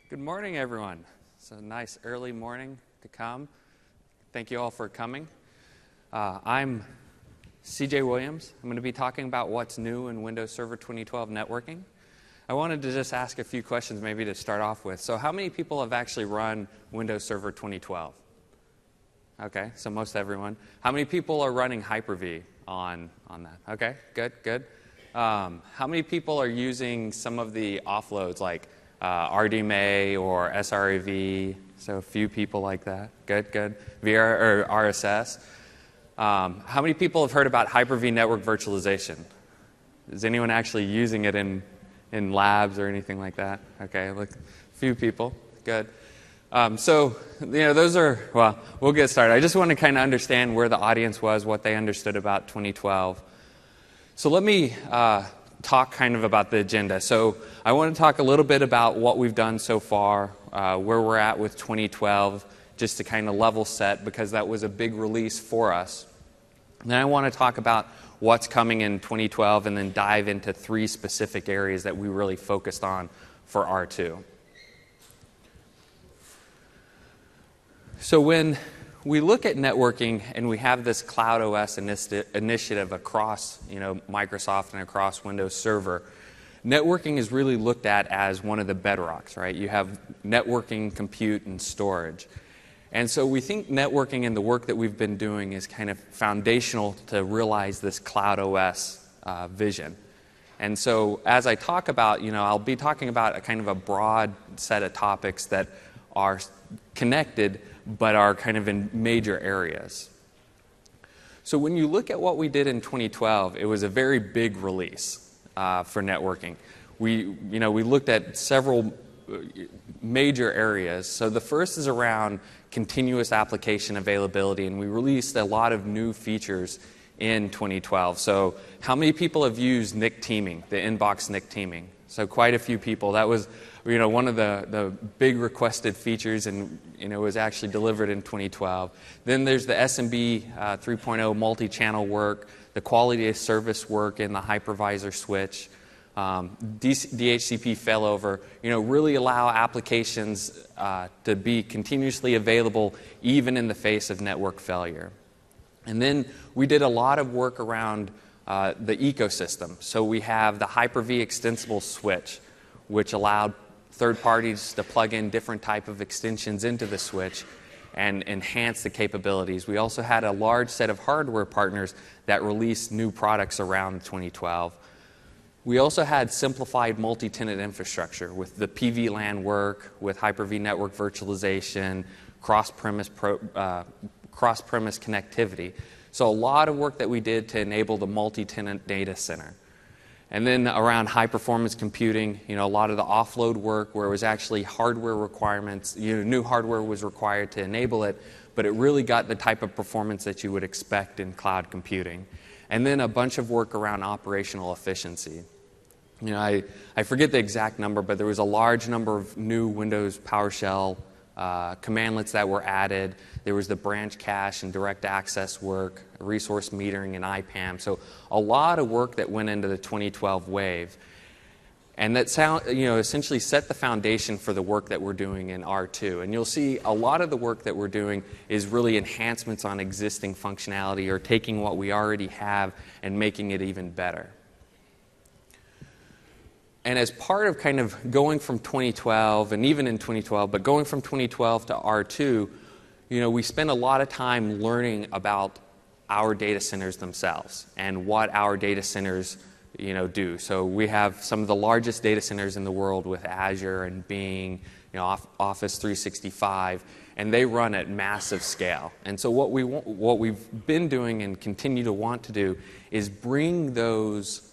Good morning, everyone. It's a nice early morning to come. Thank you all for coming. I'm CJ Williams. I'm going to be talking about what's new in Windows Server 2012 networking. I wanted to just ask a few questions maybe to start off with. So how many people have actually run Windows Server 2012? Okay, so most everyone. How many people are running Hyper-V on that? Okay, good. How many people are using some of the offloads like RDMA or SRAV? So a few people like that. Good. VR or RSS. How many people have heard about Hyper-V network virtualization? Is anyone actually using it in labs or anything like that? Okay, look, a few people. Good. So, those are, well, we'll get started. I just want to kind of understand where the audience was, what they understood about 2012. So let me talk kind of about the agenda. So I want to talk a little bit about what we've done so far, where we're at with 2012, just to kind of level set, because that was a big release for us. And then I want to talk about what's coming in 2012 and then dive into 3 specific areas that we really focused on for R2. So when we look at networking and we have this Cloud OS initiative across Microsoft and across Windows Server, networking is really looked at as one of the bedrocks, right? You have networking, compute, and storage. And so we think networking and the work that we've been doing is kind of foundational to realize this Cloud OS vision. And so as I talk about, I'll be talking about a kind of a broad set of topics that are connected but are kind of in major areas. So when you look at what we did in 2012, it was a very big release for networking. We looked at several major areas. So the first is around continuous application availability, and we released a lot of new features in 2012. So how many people have used NIC teaming, the inbox NIC teaming? So quite a few people. That was one of the big requested features, and was actually delivered in 2012. Then there's the SMB 3.0 multi-channel work, the quality of service work in the hypervisor switch, DHCP failover, really allow applications to be continuously available even in the face of network failure. And then we did a lot of work around the ecosystem. So we have the Hyper-V extensible switch, which allowed third parties to plug in different type of extensions into the switch and enhance the capabilities. We also had a large set of hardware partners that released new products around 2012. We also had simplified multi-tenant infrastructure with the PVLAN work, with Hyper-V network virtualization, cross-premise connectivity. So a lot of work that we did to enable the multi-tenant data center. And then around high-performance computing, a lot of the offload work where it was actually hardware requirements, new hardware was required to enable it, but it really got the type of performance that you would expect in cloud computing. And then a bunch of work around operational efficiency. I forget the exact number, but there was a large number of new Windows PowerShell commandlets that were added. There was the branch cache and direct access work, resource metering, and IPAM. So a lot of work that went into the 2012 wave. And that essentially set the foundation for the work that we're doing in R2. And you'll see a lot of the work that we're doing is really enhancements on existing functionality or taking what we already have and making it even better. And as part of kind of going from 2012, and even in 2012, but going from 2012 to R2, we spend a lot of time learning about our data centers themselves and what our data centers, do. So we have some of the largest data centers in the world with Azure and Bing, Office 365, and they run at massive scale. And so what we've been doing and continue to want to do is bring those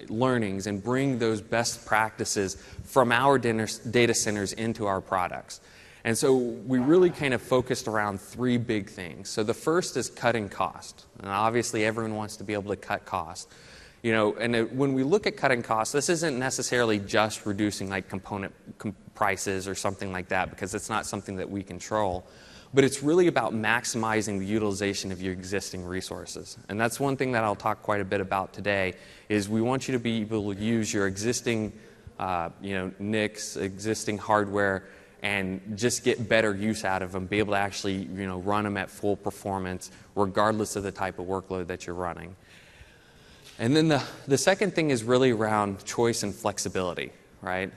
learnings and bring those best practices from our data centers into our products. And so we really kind of focused around 3 big things. So the first is cutting cost. And obviously everyone wants to be able to cut cost. When we look at cutting costs, this isn't necessarily just reducing like component prices or something like that, because it's not something that we control. But it's really about maximizing the utilization of your existing resources. And that's one thing that I'll talk quite a bit about today, is we want you to be able to use your existing NICs, existing hardware, and just get better use out of them, be able to actually run them at full performance regardless of the type of workload that you're running. And then the second thing is really around choice and flexibility, right?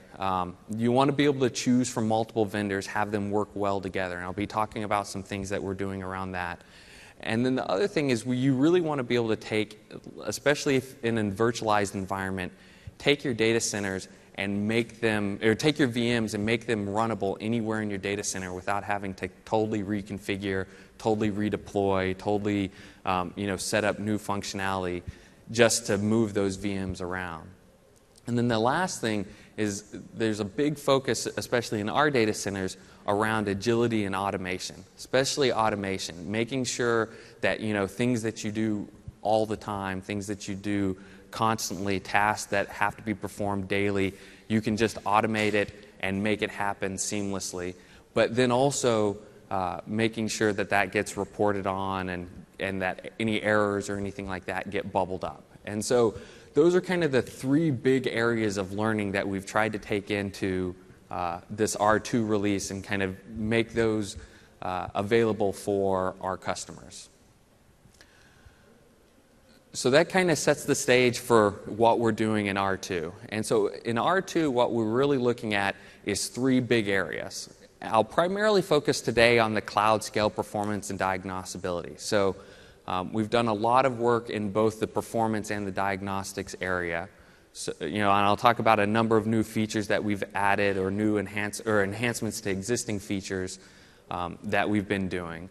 You want to be able to choose from multiple vendors, have them work well together. And I'll be talking about some things that we're doing around that. And then the other thing is you really want to be able to take, especially if in a virtualized environment, take your data centers and make them, or take your VMs and make them runnable anywhere in your data center without having to totally reconfigure, totally redeploy, totally set up new functionality just to move those VMs around. And then the last thing is there's a big focus, especially in our data centers, around agility and automation, especially automation, making sure that things that you do all the time, things that you do constantly, tasks that have to be performed daily, you can just automate it and make it happen seamlessly. But then also making sure that that gets reported on and that any errors or anything like that get bubbled up. And so those are kind of the three big areas of learning that we've tried to take into this R2 release and kind of make those available for our customers. So that kind of sets the stage for what we're doing in R2. And so in R2, what we're really looking at is three big areas. I'll primarily focus today on the cloud scale performance and diagnosability. So we've done a lot of work in both the performance and the diagnostics area. So, and I'll talk about a number of new features that we've added or new enhancements to existing features that we've been doing.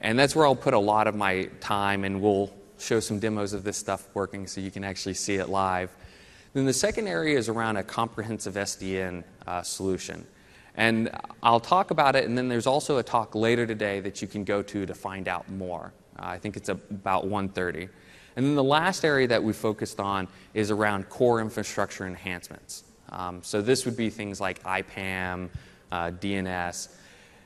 And that's where I'll put a lot of my time, and we'll show some demos of this stuff working so you can actually see it live. Then the second area is around a comprehensive SDN solution. And I'll talk about it, and then there's also a talk later today that you can go to find out more. I think it's about 1:30. And then the last area that we focused on is around core infrastructure enhancements. So this would be things like IPAM, DNS,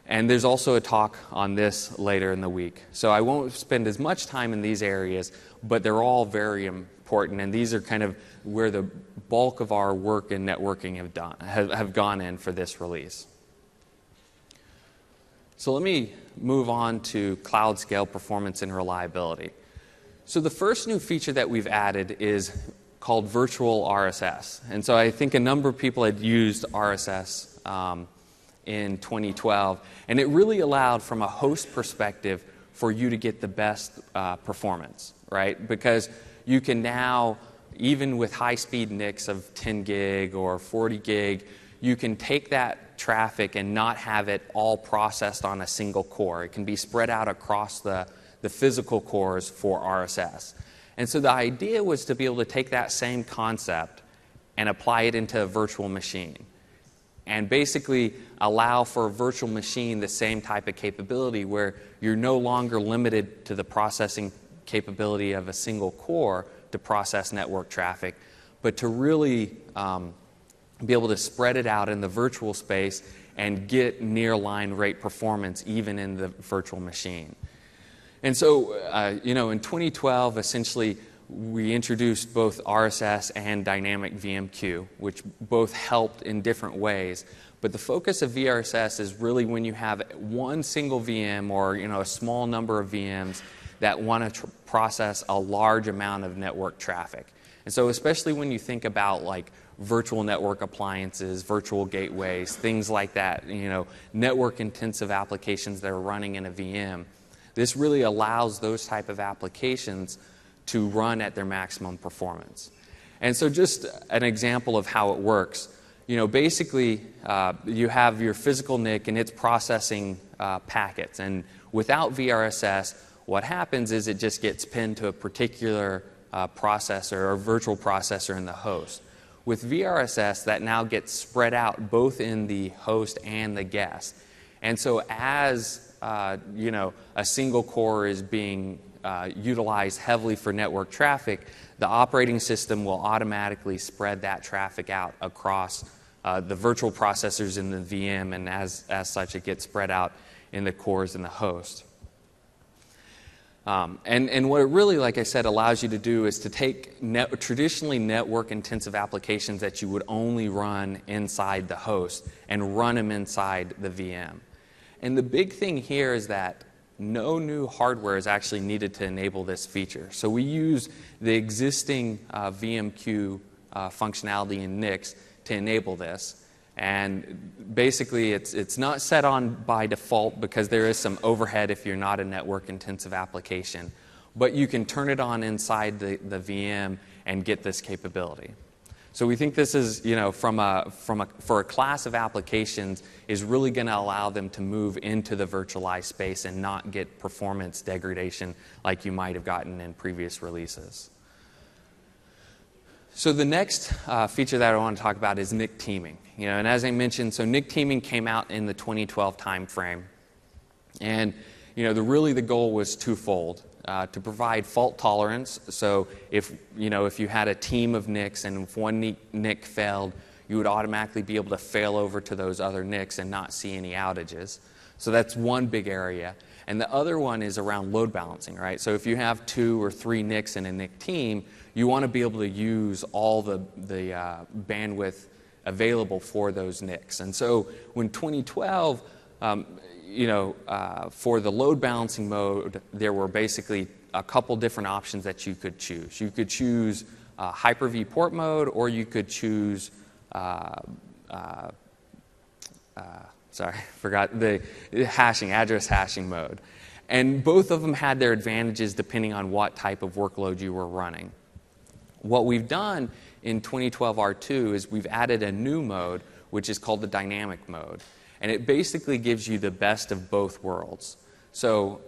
and there's also a talk on this later in the week. So I won't spend as much time in these areas, but they're all very important, and these are kind of where the bulk of our work in networking have gone in for this release. So let me move on to cloud scale performance and reliability. So the first new feature that we've added is called virtual RSS. And so I think a number of people had used RSS in 2012, and it really allowed, from a host perspective, for you to get the best performance, right? Because you can now, even with high-speed NICs of 10 gig or 40 gig, you can take that traffic and not have it all processed on a single core. It can be spread out across the physical cores for RSS. And so the idea was to be able to take that same concept and apply it into a virtual machine, and basically allow for a virtual machine the same type of capability where you're no longer limited to the processing capability of a single core to process network traffic, but to really be able to spread it out in the virtual space and get near line rate performance even in the virtual machine. And so, in 2012, essentially, we introduced both RSS and dynamic VMQ, which both helped in different ways. But the focus of VRSS is really when you have one single VM or a small number of VMs that want to process a large amount of network traffic. And so especially when you think about like virtual network appliances, virtual gateways, things like that, network intensive applications that are running in a VM, this really allows those type of applications to run at their maximum performance. And so just an example of how it works, basically you have your physical NIC and it's processing packets. And without VRSS, what happens is it just gets pinned to a particular processor or virtual processor in the host. With VRSS, that now gets spread out both in the host and the guest. And so as a single core is being utilized heavily for network traffic, the operating system will automatically spread that traffic out across the virtual processors in the VM, and as such, it gets spread out in the cores in the host. And what it really, like I said, allows you to do is to take traditionally network-intensive applications that you would only run inside the host and run them inside the VM. And the big thing here is that no new hardware is actually needed to enable this feature. So we use the existing VMQ functionality in Nix to enable this. And basically, it's not set on by default because there is some overhead if you're not a network-intensive application. But you can turn it on inside the VM and get this capability. So we think this is, for a class of applications, is really going to allow them to move into the virtualized space and not get performance degradation like you might have gotten in previous releases. So the next feature that I want to talk about is NIC teaming. And as I mentioned, so NIC teaming came out in the 2012 timeframe, and the goal was twofold: to provide fault tolerance. So if you had a team of NICs and if one NIC failed, you would automatically be able to fail over to those other NICs and not see any outages. So that's one big area. And the other one is around load balancing, right? So if you have 2 or 3 NICs in a NIC team, you want to be able to use all the bandwidth available for those NICs. And so when 2012, for the load balancing mode, there were basically a couple different options that you could choose. You could choose Hyper-V port mode, or you could choose the address hashing mode. And both of them had their advantages depending on what type of workload you were running. What we've done in 2012 R2 is we've added a new mode, which is called the dynamic mode. And it basically gives you the best of both worlds. So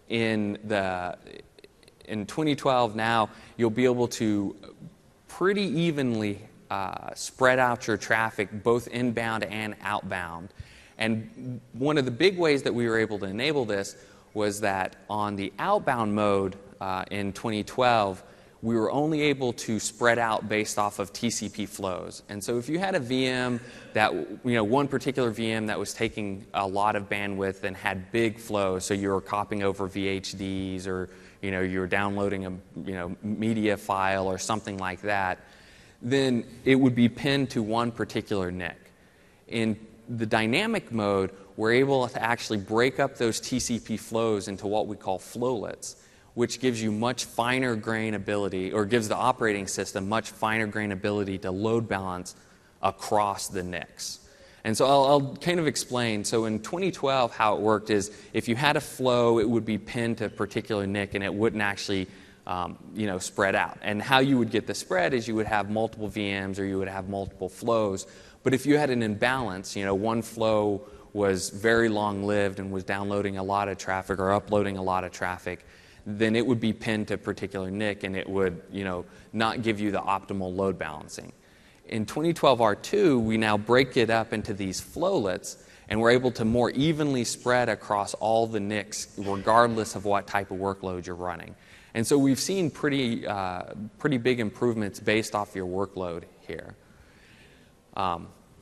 in 2012 now, you'll be able to pretty evenly spread out your traffic both inbound and outbound. And one of the big ways that we were able to enable this was that on the outbound mode in 2012, we were only able to spread out based off of TCP flows. And so if you had a VM that, one particular VM that was taking a lot of bandwidth and had big flows, so you were copying over VHDs or, you were downloading a, media file or something like that, then it would be pinned to one particular NIC. In the dynamic mode, we're able to actually break up those TCP flows into what we call flowlets, which gives you much finer grain ability, or gives the operating system much finer grain ability to load balance across the NICs. And so I'll kind of explain. So in 2012, how it worked is if you had a flow, it would be pinned to a particular NIC, and it wouldn't actually spread out. And how you would get the spread is you would have multiple VMs or you would have multiple flows. But if you had an imbalance, one flow was very long-lived and was downloading a lot of traffic or uploading a lot of traffic, then it would be pinned to a particular NIC, and it would, not give you the optimal load balancing. In 2012 R2, we now break it up into these flowlets, and we're able to more evenly spread across all the NICs, regardless of what type of workload you're running. And so we've seen pretty big improvements based off your workload here.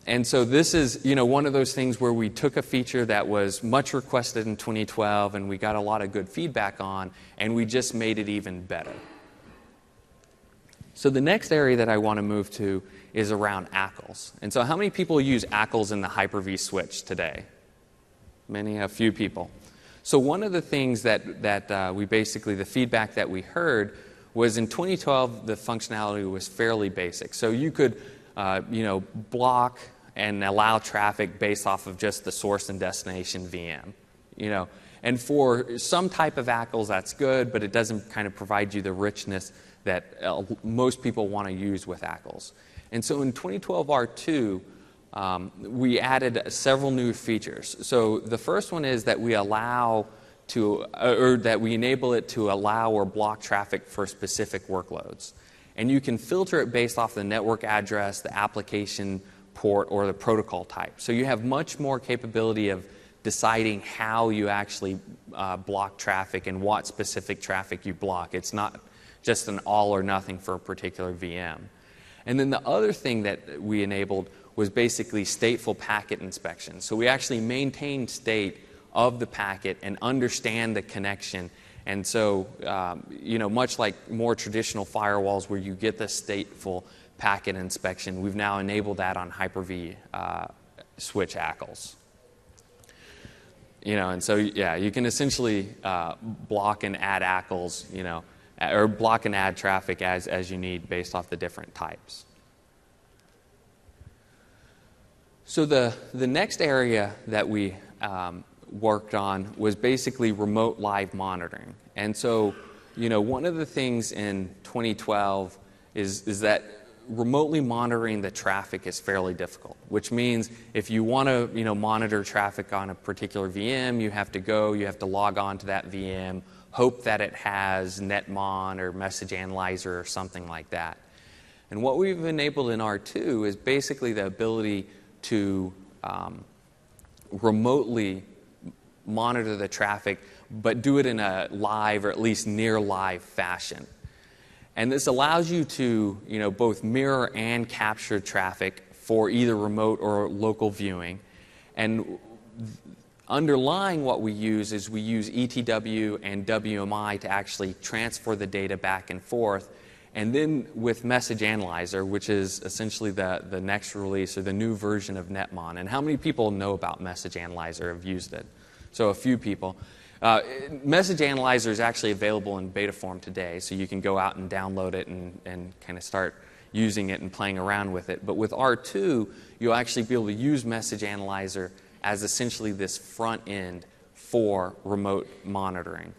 And so this is, one of those things where we took a feature that was much requested in 2012 and we got a lot of good feedback on, and we just made it even better. So the next area that I want to move to is around ACLs. And so how many people use ACLs in the Hyper-V switch today? A few people. So one of the things that the feedback that we heard was in 2012, the functionality was fairly basic. So you could, block and allow traffic based off of just the source and destination VM, And for some type of ACLs, that's good, but it doesn't kind of provide you the richness that most people want to use with ACLs. And so in 2012 R2, we added several new features. So the first one is that we enable it to allow or block traffic for specific workloads. And you can filter it based off the network address, the application port, or the protocol type. So you have much more capability of deciding how you actually block traffic and what specific traffic you block. It's not just an all or nothing for a particular VM. And then the other thing that we enabled was basically stateful packet inspection. So we actually maintain state of the packet and understand the connection And so, much like more traditional firewalls where you get the stateful packet inspection, we've now enabled that on Hyper-V switch ACLs. And so, you can essentially block and add ACLs, or block and add traffic as you need based off the different types. So the next area that we worked on was basically remote live monitoring. And so, one of the things in 2012 is that remotely monitoring the traffic is fairly difficult, which means if you want to, monitor traffic on a particular VM, you have to log on to that VM, hope that it has netmon or message analyzer or something like that. And what we've enabled in R2 is basically the ability to remotely monitor the traffic, but do it in a live or at least near live fashion. And this allows you to, both mirror and capture traffic for either remote or local viewing. And underlying what we use is we use ETW and WMI to actually transfer the data back and forth. And then with Message Analyzer, which is essentially the next release or the new version of netmon. And how many people know about Message Analyzer, have used it? So a few people. Message Analyzer is actually available in beta form today, so you can go out and download it and kind of start using it and playing around with it. But with R2, you'll actually be able to use Message Analyzer as essentially this front end for remote monitoring.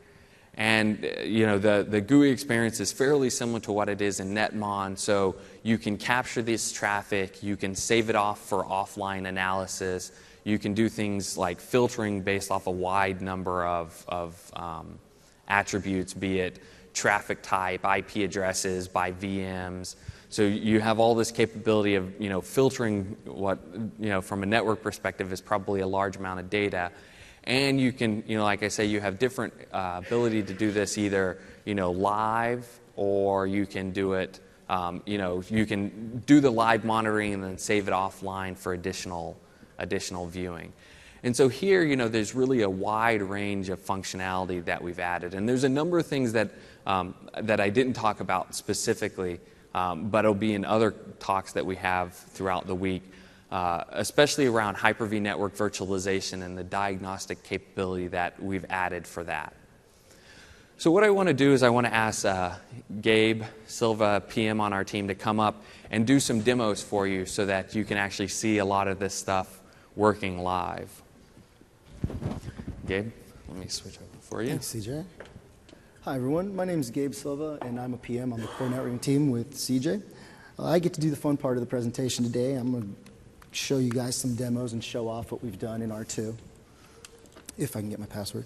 And the GUI experience is fairly similar to what it is in netmon, so you can capture this traffic, you can save it off for offline analysis, you can do things like filtering based off a wide number of attributes, be it traffic type, IP addresses, by VMs. So you have all this capability of filtering what from a network perspective is probably a large amount of data. And you can, like I say, you have different ability to do this either, live, or you can do it, you can do the live monitoring and then save it offline for additional viewing. And so here, there's really a wide range of functionality that we've added. And there's a number of things that I didn't talk about specifically, but it'll be in other talks that we have throughout the week. Especially around Hyper-V network virtualization and the diagnostic capability that we've added for that. So what I want to do is I want to ask Gabe Silva, PM on our team, to come up and do some demos for you so that you can actually see a lot of this stuff working live. Gabe, let me switch over for you. Thanks, CJ. Hi, everyone. My name is Gabe Silva, and I'm a PM on the core networking team with CJ. I get to do the fun part of the presentation today. I'm going to show you guys some demos and show off what we've done in R2, if I can get my password.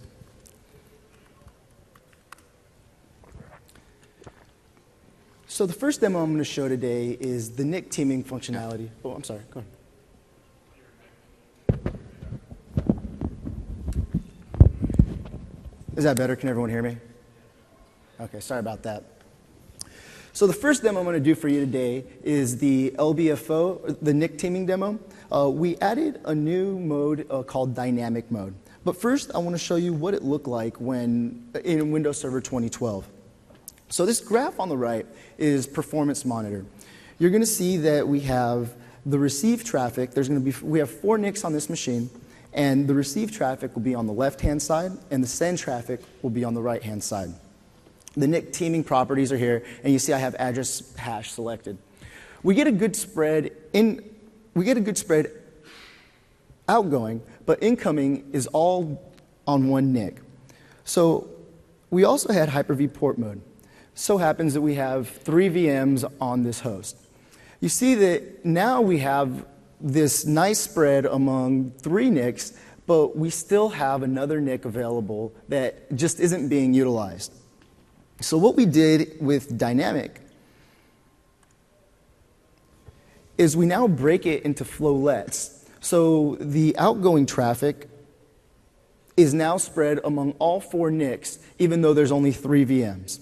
So the first demo I'm going to show today is the NIC teaming functionality. Oh, I'm sorry. Go ahead. Is that better? Can everyone hear me? Okay, sorry about that. So the first demo I'm going to do for you today is the LBFO, the NIC teaming demo. We added a new mode called dynamic mode. But first, I want to show you what it looked like when in Windows Server 2012. So this graph on the right is performance monitor. You're going to see that we have the receive traffic. We have 4 NICs on this machine, and the receive traffic will be on the left-hand side, and the send traffic will be on the right-hand side. The NIC teaming properties are here, and you see I have address hash selected. We get a good spread outgoing, but incoming is all on one NIC. So we also had Hyper-V port mode. So happens that we have 3 VMs on this host. You see that now we have this nice spread among 3 NICs, but we still have another NIC available that just isn't being utilized. So what we did with dynamic is we now break it into flowlets. So the outgoing traffic is now spread among all 4 NICs, even though there's only 3 VMs.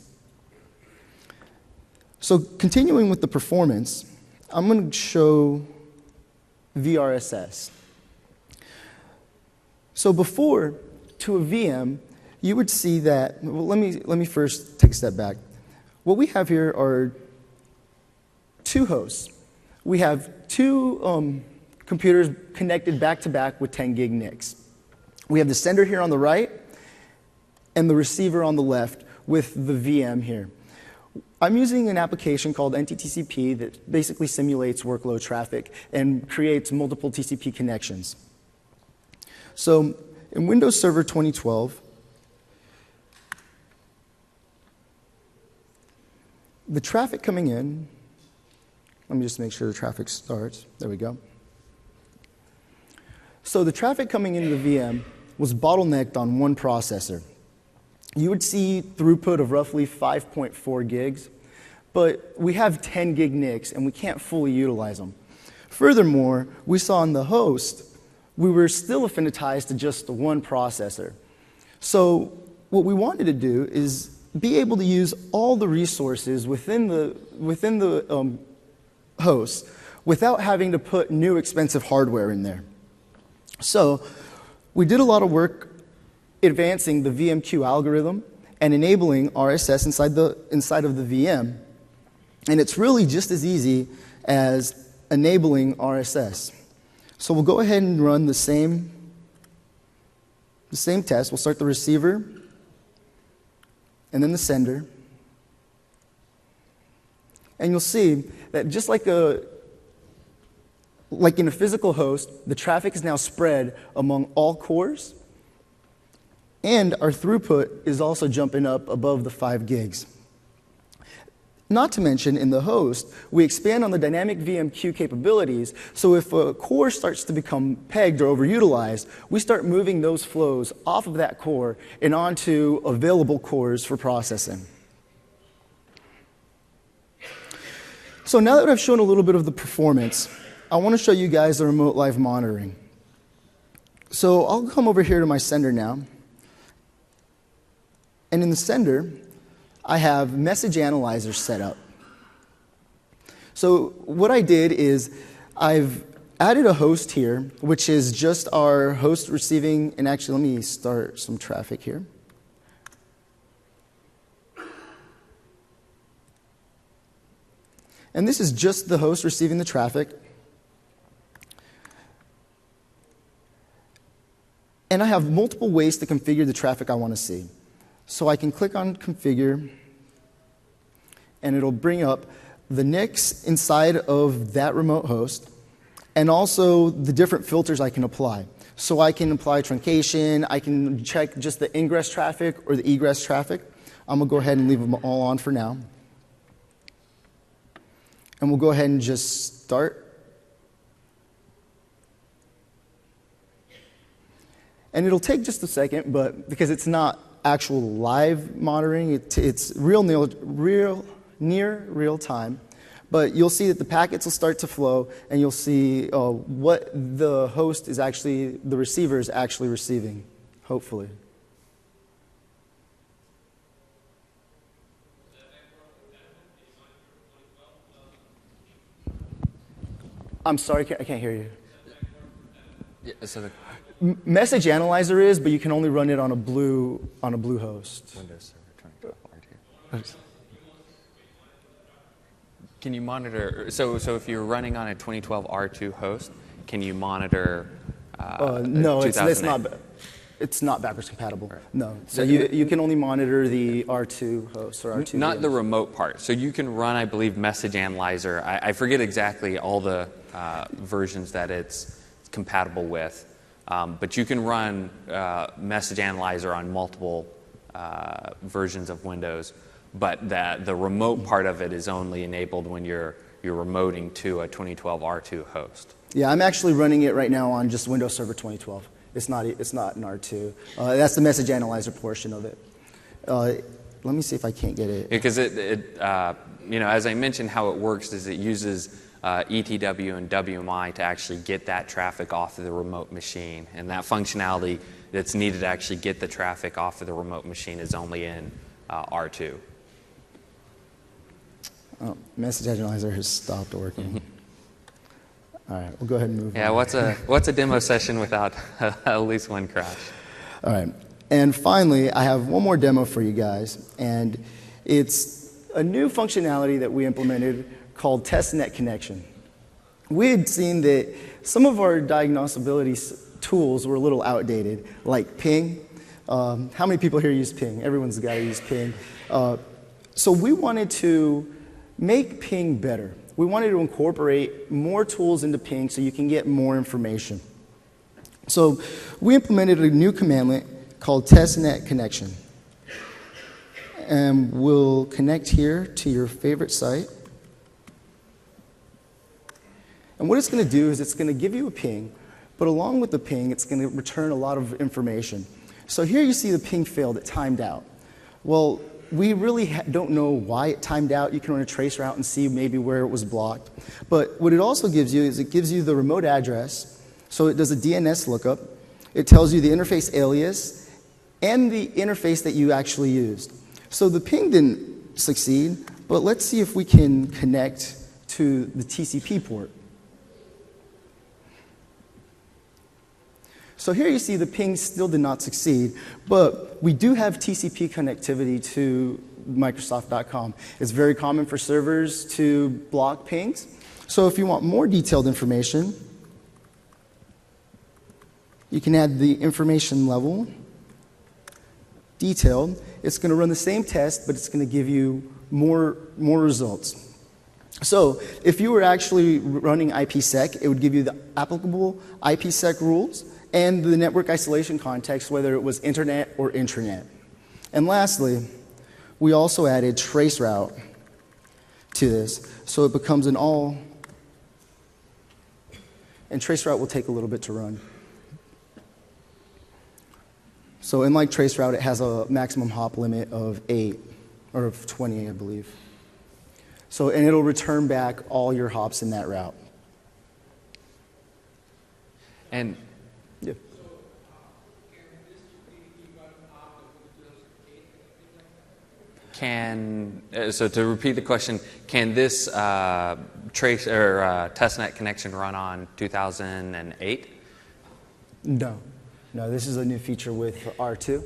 So continuing with the performance, I'm going to show VRSS. So before, to a VM, you would see that, well, let me first take a step back. What we have here are two hosts. We have two computers connected back to back with 10 gig NICs. We have the sender here on the right and the receiver on the left with the VM here. I'm using an application called NTTCP that basically simulates workload traffic and creates multiple TCP connections. So in Windows Server 2012, the traffic coming in, let me just make sure the traffic starts. There we go. So the traffic coming into the VM was bottlenecked on one processor. You would see throughput of roughly 5.4 gigs, but we have 10 gig NICs and we can't fully utilize them. Furthermore, we saw on the host, we were still affinitized to just one processor. So what we wanted to do is be able to use all the resources within the host without having to put new expensive hardware in there. So we did a lot of work advancing the VMQ algorithm and enabling RSS inside of the VM. And it's really just as easy as enabling RSS. So we'll go ahead and run the same test. We'll start the receiver and then the sender. And you'll see that just like in a physical host, the traffic is now spread among all cores, and our throughput is also jumping up above the 5 gigs. Not to mention, in the host, we expand on the dynamic VMQ capabilities, so if a core starts to become pegged or overutilized, we start moving those flows off of that core and onto available cores for processing. So now that I've shown a little bit of the performance, I want to show you guys the remote live monitoring. So I'll come over here to my sender now. And in the sender, I have message analyzer set up. So what I did is I've added a host here, which is just our host receiving, and actually let me start some traffic here. And this is just the host receiving the traffic. And I have multiple ways to configure the traffic I want to see. So I can click on Configure, and it'll bring up the NICs inside of that remote host, and also the different filters I can apply. So I can apply truncation, I can check just the ingress traffic or the egress traffic. I'm going to go ahead and leave them all on for now. And we'll go ahead and just start. And it'll take just a second, but because it's not actual live monitoring, it's near real time. But you'll see that the packets will start to flow, and you'll see what the host is actually, the receiver is actually receiving, hopefully. I'm sorry, I can't hear you. Yeah, so Message Analyzer is, but you can only run it on a blue host. Windows Server 2012 R2. Can you monitor? So if you're running on a 2012 R2 host, can you monitor? No, it's not backwards compatible. Right. No, so you can only monitor the R2 host or R2. Not VMs. the remote part. So you can run, I believe, Message Analyzer. I forget exactly all the versions that it's compatible with. But you can run Message Analyzer on multiple versions of Windows, but the remote part of it is only enabled when you're remoting to a 2012 R2 host. Yeah, I'm actually running it right now on just Windows Server 2012. It's not an R2. That's the Message Analyzer portion of it. Let me see if I can't get it. Because as I mentioned, how it works is it uses ETW and WMI to actually get that traffic off of the remote machine. And that functionality that's needed to actually get the traffic off of the remote machine is only in R2. Oh, Message Analyzer has stopped working. All right, we'll go ahead and move on. Yeah, what's a demo session without at least one crash? All right. And finally, I have one more demo for you guys, and it's a new functionality that we implemented called Test Net Connection. We had seen that some of our diagnosability tools were a little outdated, like ping. How many people here use ping? Everyone's got to use ping. So we wanted to make ping better. We wanted to incorporate more tools into ping so you can get more information. So we implemented a new commandlet called testnet connection. And we'll connect here to your favorite site. And what it's going to do is it's going to give you a ping, but along with the ping, it's going to return a lot of information. So here you see the ping failed, it timed out. Well, we really don't know why it timed out. You can run a trace route and see maybe where it was blocked. But what it also gives you is it gives you the remote address. So it does a DNS lookup. It tells you the interface alias and the interface that you actually used. So the ping didn't succeed, but let's see if we can connect to the TCP port. So here you see the ping still did not succeed, but we do have TCP connectivity to Microsoft.com. It's very common for servers to block pings. So if you want more detailed information, you can add the information level, detailed. It's going to run the same test, but it's going to give you more results. So if you were actually running IPsec, it would give you the applicable IPsec rules and the network isolation context, whether it was internet or intranet. And lastly, we also added traceroute to this, so it becomes an all, and traceroute will take a little bit to run. So unlike traceroute, it has a maximum hop limit of 8, or of 20, I believe. So, and it'll return back all your hops in that route. And yeah. So to repeat the question, can this trace or testnet connection run on 2008? No, this is a new feature with R2,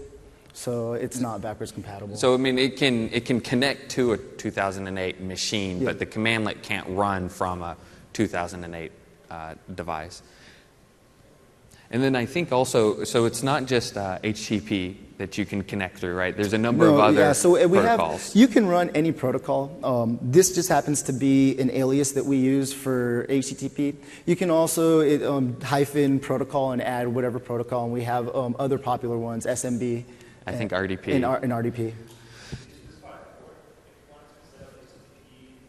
so it's not backwards compatible. So I mean, it can connect to a 2008 machine, yeah. But the commandlet can't run from a 2008 device. And then I think also, so it's not just HTTP that you can connect through, right? There's a number of other protocols. You can run any protocol. This just happens to be an alias that we use for HTTP. You can also hyphen protocol and add whatever protocol, and we have other popular ones, SMB. I think RDP. And RDP.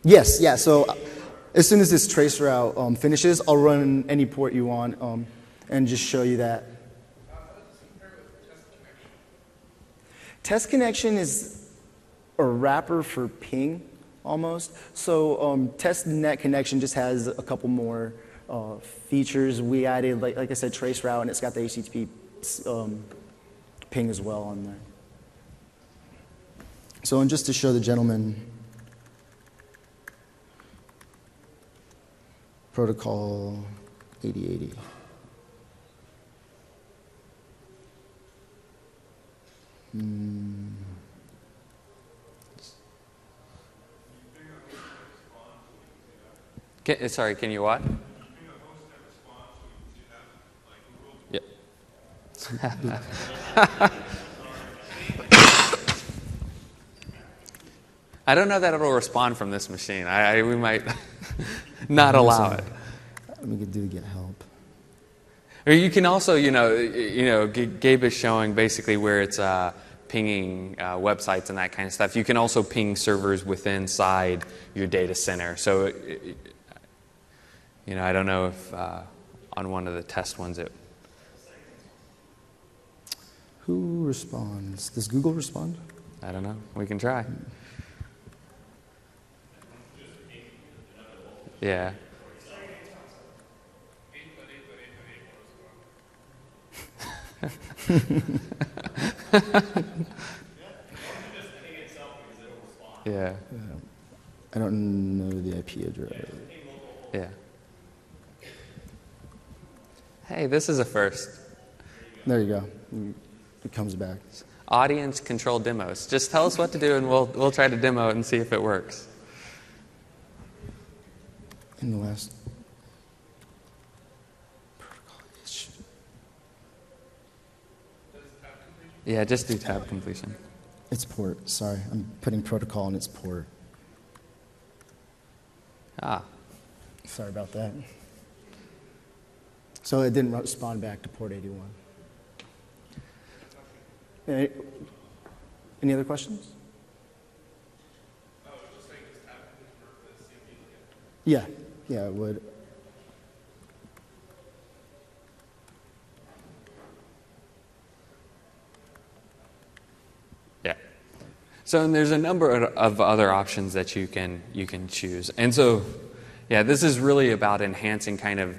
Yes, yeah. So as soon as this traceroute finishes, I'll run any port you want and just show you that. Test connection is a wrapper for ping, almost. So test net connection just has a couple more features. We added, like I said, traceroute, and it's got the HTTP ping as well on there. So, and just to show the gentleman, protocol 8080. Sorry, can you what? Yeah. I don't know that it'll respond from this machine. We might not allow it. Let me do get help. Or you can also, Gabe is showing basically where it's pinging websites and that kind of stuff. You can also ping servers within inside your data center. So, I don't know if on one of the test ones it. Who responds? Does Google respond? I don't know. We can try. Yeah. Yeah. I don't know the IP address. Yeah. Hey, this is a first. There you go. it comes back. Audience control demos. Just tell us what to do, and we'll try to demo it and see if it works. In the last. Yeah, just do tab completion. It's port. Sorry, I'm putting protocol in its port. Sorry about that. So it didn't respond back to port 81. Any other questions? Yeah, it would. Yeah. So and there's a number of other options that you can choose. And so, yeah, this is really about enhancing kind of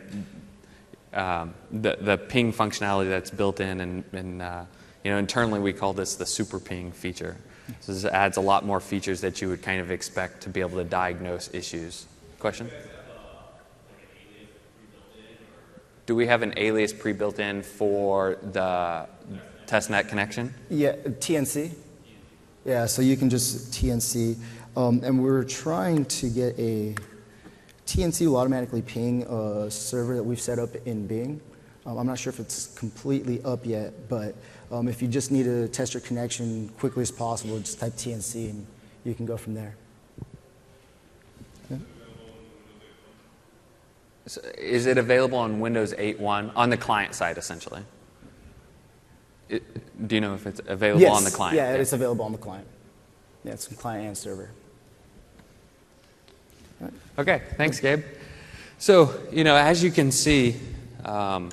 the ping functionality that's built in, and internally we call this the super ping feature. So this adds a lot more features that you would kind of expect to be able to diagnose issues. Question? Do we have an alias pre-built in for the testnet connection? Yeah, TNC. Yeah, so you can just TNC. And we're trying to get a TNC will automatically ping a server that we've set up in Bing. I'm not sure if it's completely up yet, but if you just need to test your connection quickly as possible, just type TNC and you can go from there. Yeah. So is it available on Windows 8.1 on the client side, essentially? Do you know if it's available on the client? Yeah, it's available on the client. Yeah, it's client and server. Right. Okay, thanks, Gabe. So, as you can see, from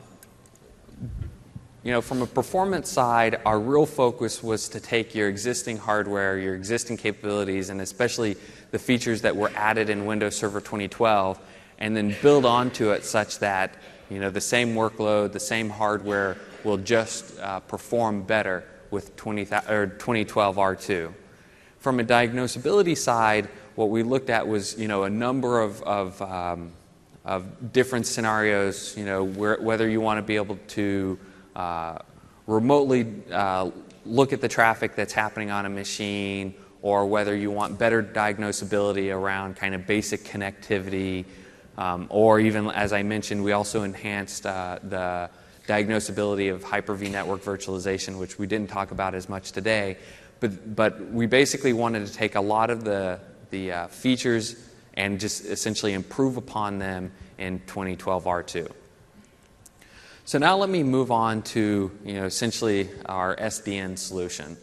a performance side, our real focus was to take your existing hardware, your existing capabilities, and especially the features that were added in Windows Server 2012, and then build onto it such that, the same workload, the same hardware will just perform better with 2012 R2. From a diagnosability side, what we looked at was, a number of different scenarios, whether you want to be able to remotely look at the traffic that's happening on a machine, or whether you want better diagnosability around kind of basic connectivity, or even, as I mentioned, we also enhanced the diagnosability of Hyper-V network virtualization, which we didn't talk about as much today. But we basically wanted to take a lot of the features and just essentially improve upon them in 2012 R2. So now let me move on to essentially our SDN solution.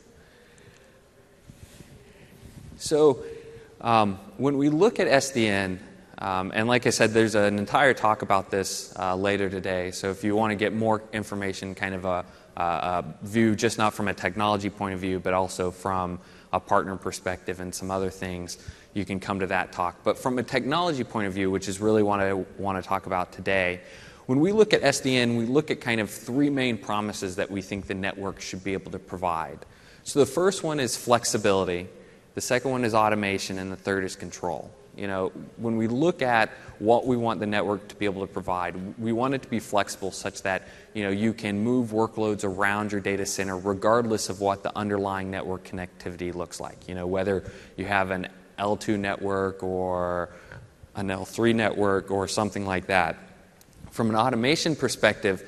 So when we look at SDN, and like I said, there's an entire talk about this later today. So if you want to get more information, kind of a view, just not from a technology point of view, but also from a partner perspective and some other things, you can come to that talk. But from a technology point of view, which is really what I want to talk about today, when we look at SDN, we look at kind of three main promises that we think the network should be able to provide. So the first one is flexibility, the second one is automation, and the third is control. When we look at what we want the network to be able to provide, we want it to be flexible such that, you can move workloads around your data center regardless of what the underlying network connectivity looks like. Whether you have an L2 network or an L3 network or something like that. From an automation perspective,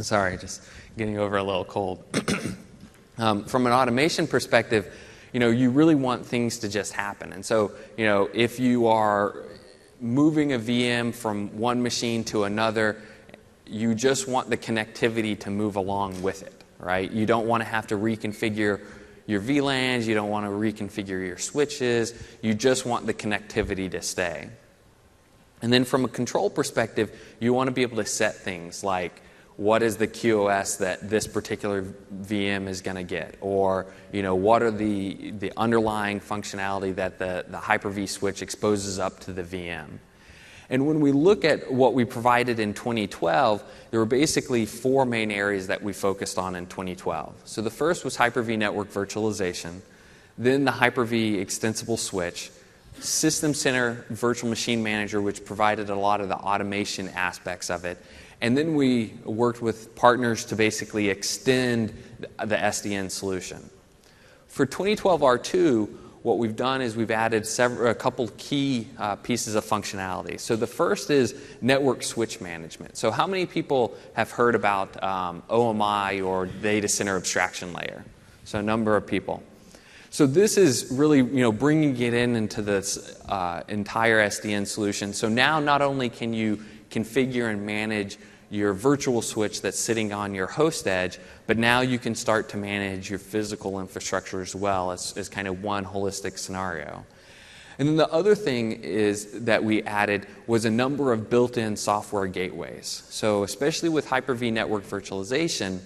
sorry, just getting over a little cold. From an automation perspective, you really want things to just happen. And so, if you are moving a VM from one machine to another, you just want the connectivity to move along with it, right? You don't want to have to reconfigure your VLANs. You don't want to reconfigure your switches. You just want the connectivity to stay. And then from a control perspective, you want to be able to set things like, what is the QoS that this particular VM is going to get? Or, what are the underlying functionality that the Hyper-V switch exposes up to the VM? And when we look at what we provided in 2012, there were basically four main areas that we focused on in 2012. So the first was Hyper-V network virtualization, then the Hyper-V extensible switch, System Center Virtual Machine Manager, which provided a lot of the automation aspects of it. And then we worked with partners to basically extend the SDN solution. For 2012 R2, what we've done is we've added a couple key pieces of functionality. So the first is network switch management. So how many people have heard about OMI or data center abstraction layer? So a number of people. So this is really bringing it into this entire SDN solution. So now not only can you configure and manage your virtual switch that's sitting on your host edge, but now you can start to manage your physical infrastructure as well as kind of one holistic scenario. And then the other thing is that we added was a number of built-in software gateways. So especially with Hyper-V network virtualization,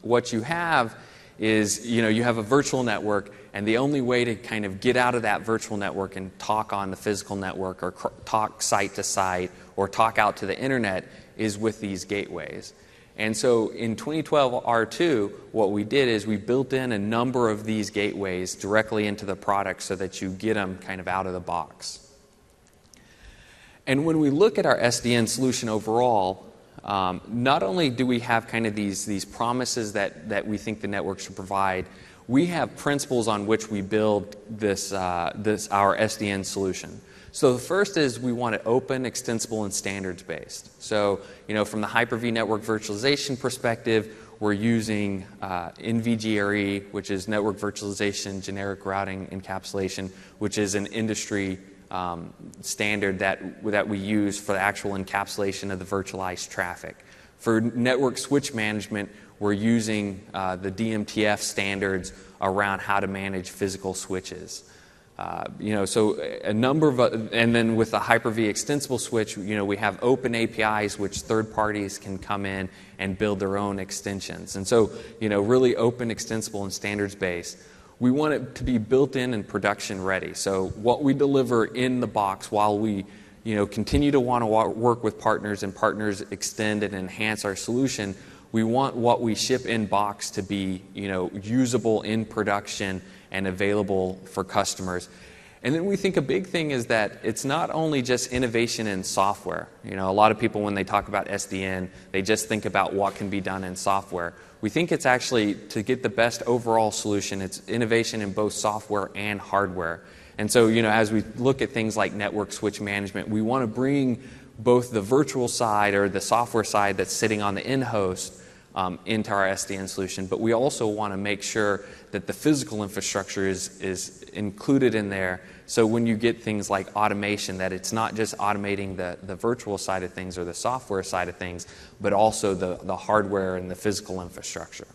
what you have is you have a virtual network, and the only way to kind of get out of that virtual network and talk on the physical network or talk site to site or talk out to the internet is with these gateways. And so in 2012 R2, what we did is we built in a number of these gateways directly into the product so that you get them kind of out of the box. And when we look at our SDN solution overall, not only do we have kind of these promises that we think the network should provide, we have principles on which we build our SDN solution. So the first is we want it open, extensible, and standards-based. So, from the Hyper-V network virtualization perspective, we're using NVGRE, which is Network Virtualization Generic Routing Encapsulation, which is an industry standard that we use for the actual encapsulation of the virtualized traffic. For network switch management, we're using the DMTF standards around how to manage physical switches. So a number of, and then with the Hyper-V extensible switch, we have open APIs which third parties can come in and build their own extensions. And so, really open, extensible, and standards-based. We want it to be built in and production ready. So what we deliver in the box while we, continue to want to work with partners and partners extend and enhance our solution, we want what we ship in box to be, usable in production and available for customers. And then we think a big thing is that it's not only just innovation in software. A lot of people, when they talk about SDN, they just think about what can be done in software. We think it's actually, to get the best overall solution, it's innovation in both software and hardware. And so, as we look at things like network switch management, we want to bring both the virtual side or the software side that's sitting on the in-host into our SDN solution, but we also want to make sure that the physical infrastructure is included in there. So when you get things like automation, that it's not just automating the virtual side of things or the software side of things, but also the hardware and the physical infrastructure.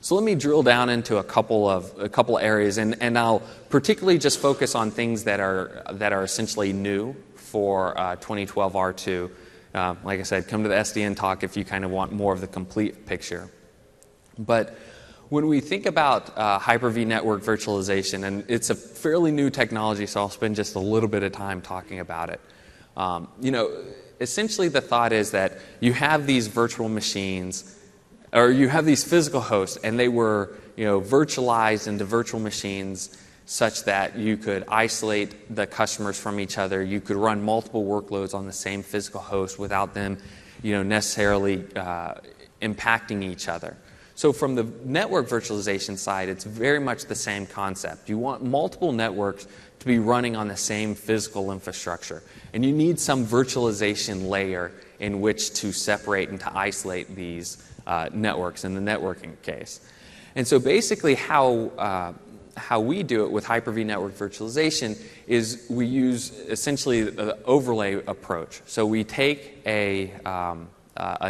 So let me drill down into a couple areas, and I'll particularly just focus on things that are essentially new for 2012 R2. Like I said, come to the SDN talk if you kind of want more of the complete picture. But when we think about Hyper-V network virtualization, and it's a fairly new technology, so I'll spend just a little bit of time talking about it. Essentially the thought is that you have these virtual machines, or you have these physical hosts, and they were virtualized into virtual machines such that you could isolate the customers from each other. You could run multiple workloads on the same physical host without them, necessarily impacting each other. So from the network virtualization side, it's very much the same concept. You want multiple networks to be running on the same physical infrastructure, and you need some virtualization layer in which to separate and to isolate these networks in the networking case. And so basically how we do it with Hyper-V network virtualization is we use essentially the overlay approach. So we take a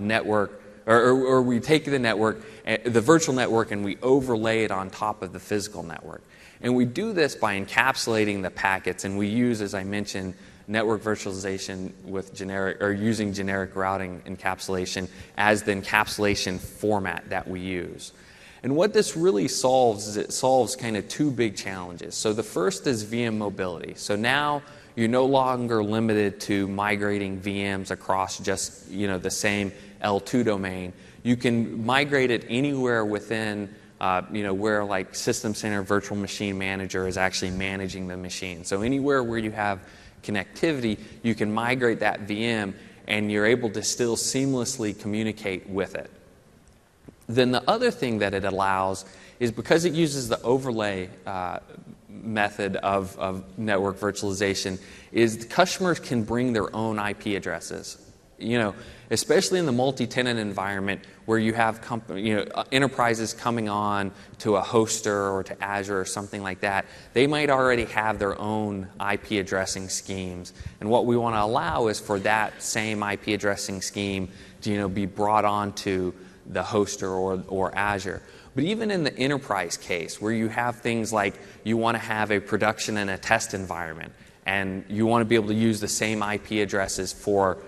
network, or we take the network, the virtual network, and we overlay it on top of the physical network. And we do this by encapsulating the packets, and we use, as I mentioned, network virtualization with using generic routing encapsulation as the encapsulation format that we use. And what this really solves is it solves kind of two big challenges. So the first is VM mobility. So now you're no longer limited to migrating VMs across just the same L2 domain. You can migrate it anywhere within where like System Center Virtual Machine Manager is actually managing the machine. So anywhere where you have connectivity, you can migrate that VM and you're able to still seamlessly communicate with it. Then the other thing that it allows is because it uses the overlay method of network virtualization, is the customers can bring their own IP addresses. Especially in the multi-tenant environment where you have enterprises coming on to a hoster or to Azure or something like that, they might already have their own IP addressing schemes. And what we want to allow is for that same IP addressing scheme to be brought onto the hoster or Azure. But even in the enterprise case where you have things like you want to have a production and a test environment, and you want to be able to use the same IP addresses for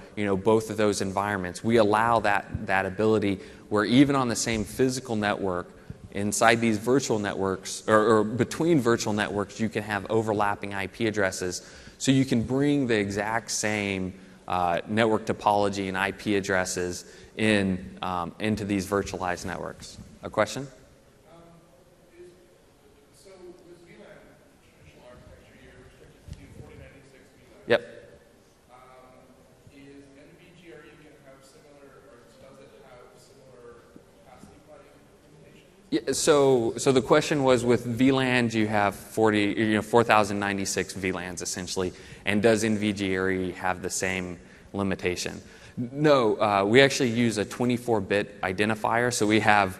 both of those environments, we allow that ability where even on the same physical network, inside these virtual networks or between virtual networks, you can have overlapping IP addresses. So you can bring the exact same network topology and IP addresses into these virtualized networks. A question? So with VLAN traditional architecture, you're restricted to 4096 VLAN. Yep. Is NVGRE going to have similar, or does it have similar capacity planning limitations? Yeah, so the question was, with VLANs, you have 4096 VLANs essentially, and does NVGRE have the same limitation? No, we actually use a 24-bit identifier, so we have.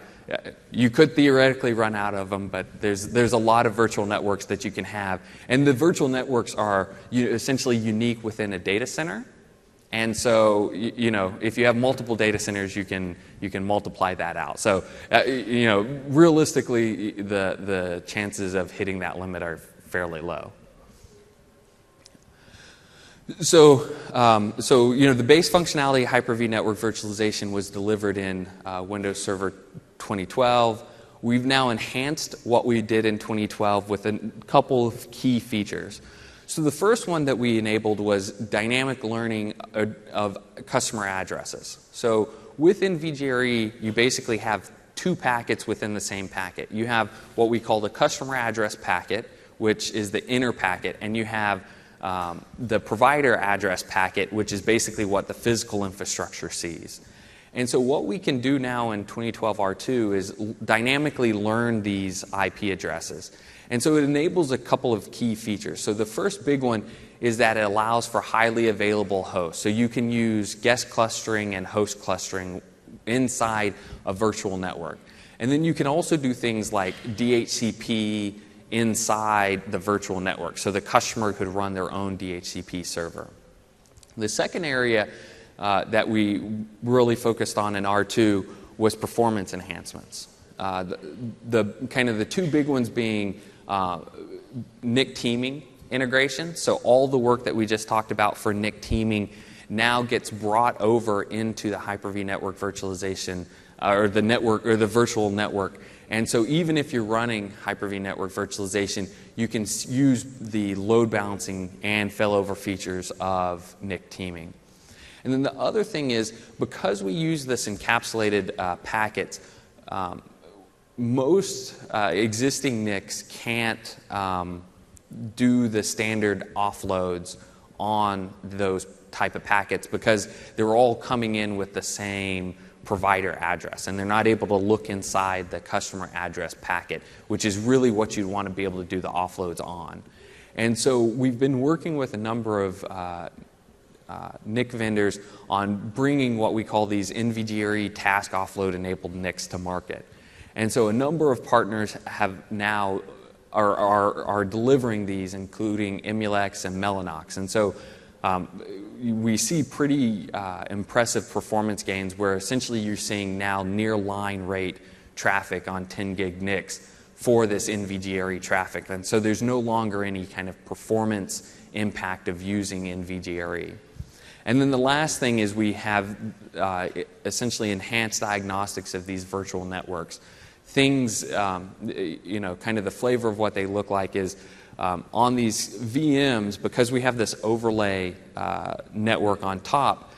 You could theoretically run out of them, but there's a lot of virtual networks that you can have, and the virtual networks are essentially unique within a data center. And so, if you have multiple data centers, you can multiply that out. So, realistically, the chances of hitting that limit are fairly low. So, the base functionality of Hyper-V network virtualization was delivered in Windows Server 2012. We've now enhanced what we did in 2012 with a couple of key features. So the first one that we enabled was dynamic learning of customer addresses. So within VGRE, you basically have two packets within the same packet. You have what we call the customer address packet, which is the inner packet, and you have the provider address packet, which is basically what the physical infrastructure sees. And so what we can do now in 2012 R2 is dynamically learn these IP addresses. And so it enables a couple of key features. So the first big one is that it allows for highly available hosts. So you can use guest clustering and host clustering inside a virtual network. And then you can also do things like DHCP inside the virtual network. So the customer could run their own DHCP server. The second area that we really focused on in R2 was performance enhancements. The two big ones being NIC teaming integration. So all the work that we just talked about for NIC teaming now gets brought over into the Hyper-V network virtualization or the network or the virtual network. And so even if you're running Hyper-V network virtualization, you can use the load balancing and failover features of NIC teaming. And then the other thing is, because we use this encapsulated packets, most existing NICs can't do the standard offloads on those type of packets because they're all coming in with the same provider address, and they're not able to look inside the customer address packet, which is really what you'd want to be able to do the offloads on. And so we've been working with a number of NIC vendors on bringing what we call these NVGRE task offload enabled NICs to market. And so a number of partners have now are delivering these, including Emulex and Mellanox. And so we see pretty impressive performance gains where essentially you're seeing now near line rate traffic on 10 gig NICs for this NVGRE traffic. And so there's no longer any kind of performance impact of using NVGRE. And then the last thing is we have essentially enhanced diagnostics of these virtual networks. Things, kind of the flavor of what they look like is on these VMs, because we have this overlay network on top,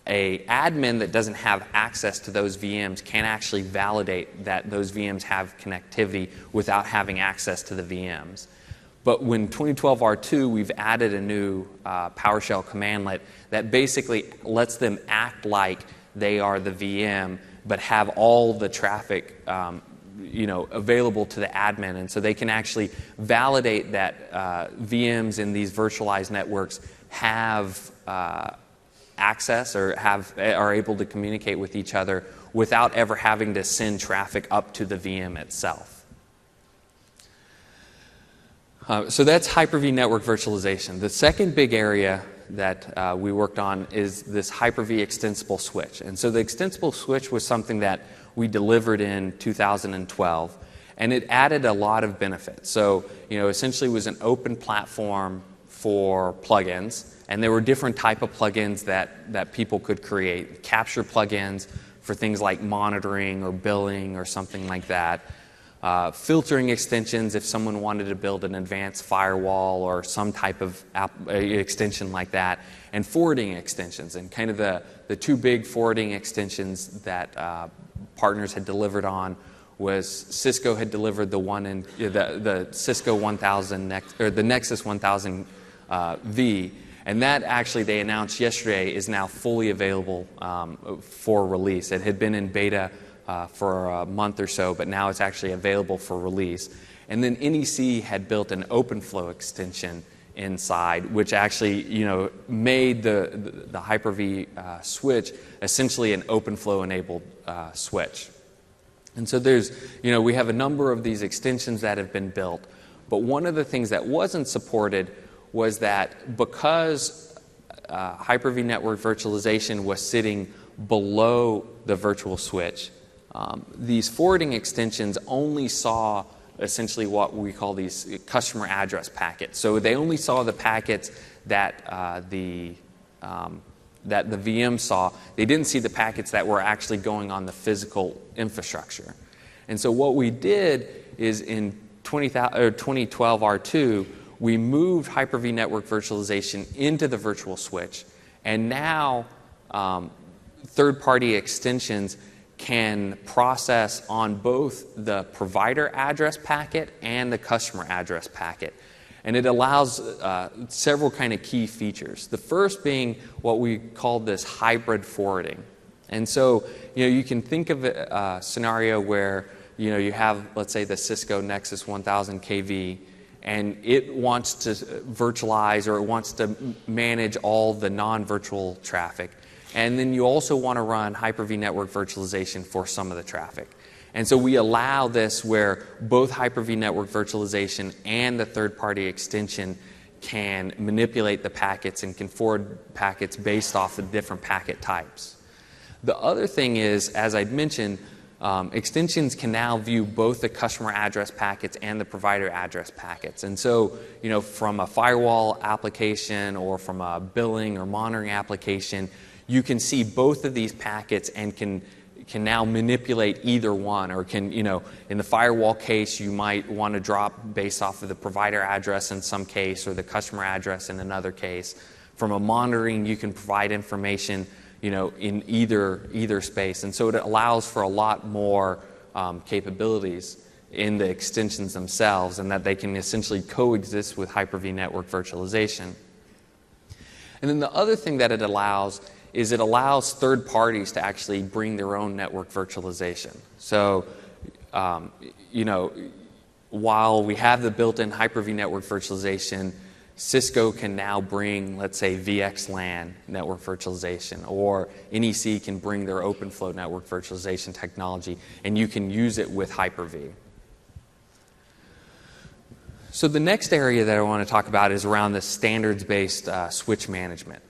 a admin that doesn't have access to those VMs can actually validate that those VMs have connectivity without having access to the VMs. But when 2012 R2, we've added a new PowerShell commandlet that basically lets them act like they are the VM, but have all the traffic available to the admin. And so they can actually validate that VMs in these virtualized networks have access or are able to communicate with each other without ever having to send traffic up to the VM itself. So that's Hyper-V network virtualization. The second big area that we worked on is this Hyper-V extensible switch. And so the extensible switch was something that we delivered in 2012, and it added a lot of benefits. So, essentially it was an open platform for plugins, and there were different type of plugins that people could create. Capture plugins for things like monitoring or billing or something like that. Filtering extensions if someone wanted to build an advanced firewall or some type of extension like that, and forwarding extensions. And kind of the two big forwarding extensions that partners had delivered on was Cisco had delivered the one in the Cisco 1000 or the Nexus 1000 V, and that actually they announced yesterday is now fully available for release. It had been in beta for a month or so, but now it's actually available for release. And then NEC had built an OpenFlow extension inside, which actually made the Hyper-V switch essentially an OpenFlow enabled switch. And so we have a number of these extensions that have been built, but one of the things that wasn't supported was that because Hyper-V network virtualization was sitting below the virtual switch, these forwarding extensions only saw essentially what we call these customer address packets. So they only saw the packets that the VM saw. They didn't see the packets that were actually going on the physical infrastructure. And so what we did is in 2012 R2, we moved Hyper-V network virtualization into the virtual switch, and now third-party extensions can process on both the provider address packet and the customer address packet. And it allows several kind of key features. The first being what we call this hybrid forwarding. And so, you can think of a scenario where, you have, let's say, the Cisco Nexus 1000 KV, and it wants to virtualize or it wants to manage all the non-virtual traffic. And then you also want to run Hyper-V network virtualization for some of the traffic. And so we allow this where both Hyper-V network virtualization and the third-party extension can manipulate the packets and can forward packets based off of different packet types. The other thing is, as I'd mentioned, extensions can now view both the customer address packets and the provider address packets. And so, from a firewall application or from a billing or monitoring application, you can see both of these packets and can now manipulate either one, or can, in the firewall case, you might want to drop based off of the provider address in some case or the customer address in another case. From a monitoring, you can provide information, in either space. And so it allows for a lot more capabilities in the extensions themselves, and that they can essentially coexist with Hyper-V network virtualization. And then the other thing that it allows is it allows third parties to actually bring their own network virtualization. So, while we have the built-in Hyper-V network virtualization, Cisco can now bring, let's say, VXLAN network virtualization, or NEC can bring their OpenFlow network virtualization technology, and you can use it with Hyper-V. So the next area that I want to talk about is around the standards-based switch management.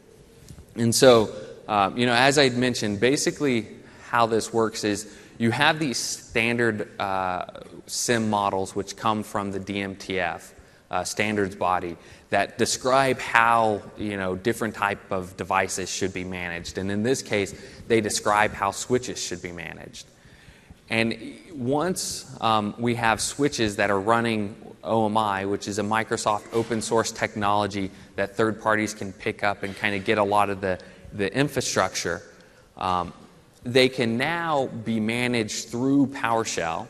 And so, as I'd mentioned, basically how this works is you have these standard SIM models which come from the DMTF standards body that describe how different type of devices should be managed. And in this case, they describe how switches should be managed. And once we have switches that are running OMI, which is a Microsoft open source technology that third parties can pick up and kind of get a lot of the the infrastructure, they can now be managed through PowerShell,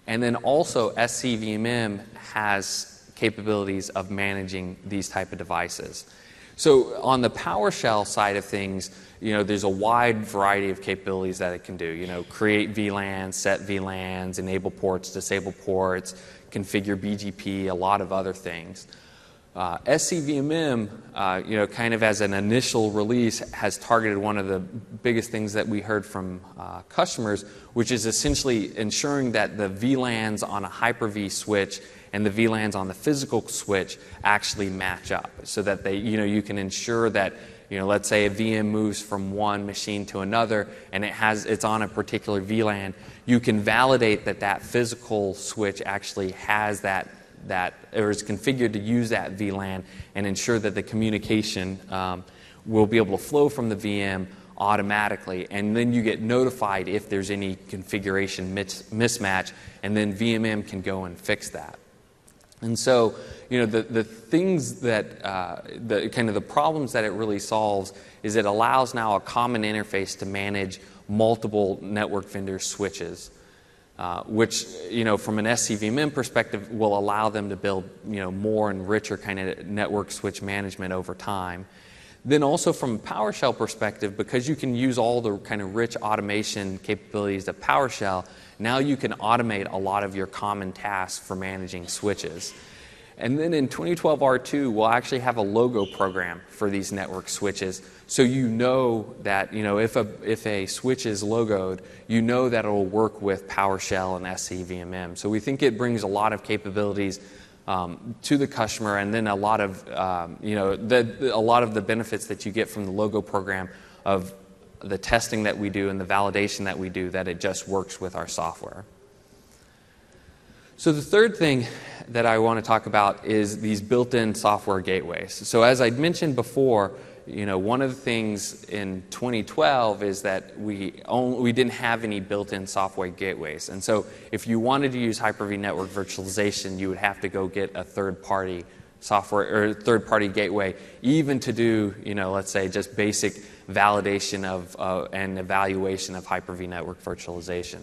and then also SCVMM has capabilities of managing these type of devices. So on the PowerShell side of things, there's a wide variety of capabilities that it can do. Create VLANs, set VLANs, enable ports, disable ports, configure BGP, a lot of other things. SCVMM, kind of as an initial release, has targeted one of the biggest things that we heard from customers, which is essentially ensuring that the VLANs on a Hyper-V switch and the VLANs on the physical switch actually match up, so that they, you can ensure that, let's say a VM moves from one machine to another, and it's on a particular VLAN. You can validate that physical switch actually has that or is configured to use that VLAN, and ensure that the communication will be able to flow from the VM automatically, and then you get notified if there's any configuration mismatch, and then VMM can go and fix that. And so, the things that the problems that it really solves is it allows now a common interface to manage multiple network vendor switches. Which, from an SCVMM perspective, will allow them to build, more and richer kind of network switch management over time. Then also from a PowerShell perspective, because you can use all the kind of rich automation capabilities of PowerShell, now you can automate a lot of your common tasks for managing switches. And then in 2012 R2, we'll actually have a logo program for these network switches. So that, if a switch is logoed, that it will work with PowerShell and SCVMM. So we think it brings a lot of capabilities to the customer, and then a lot of the benefits that you get from the logo program of the testing that we do and the validation that we do, that it just works with our software. So the third thing that I want to talk about is these built-in software gateways. So as I'd mentioned before, one of the things in 2012 is that we didn't have any built-in software gateways. And so if you wanted to use Hyper-V network virtualization, you would have to go get a third-party software or third-party gateway, even to do, let's say just basic validation of and evaluation of Hyper-V network virtualization.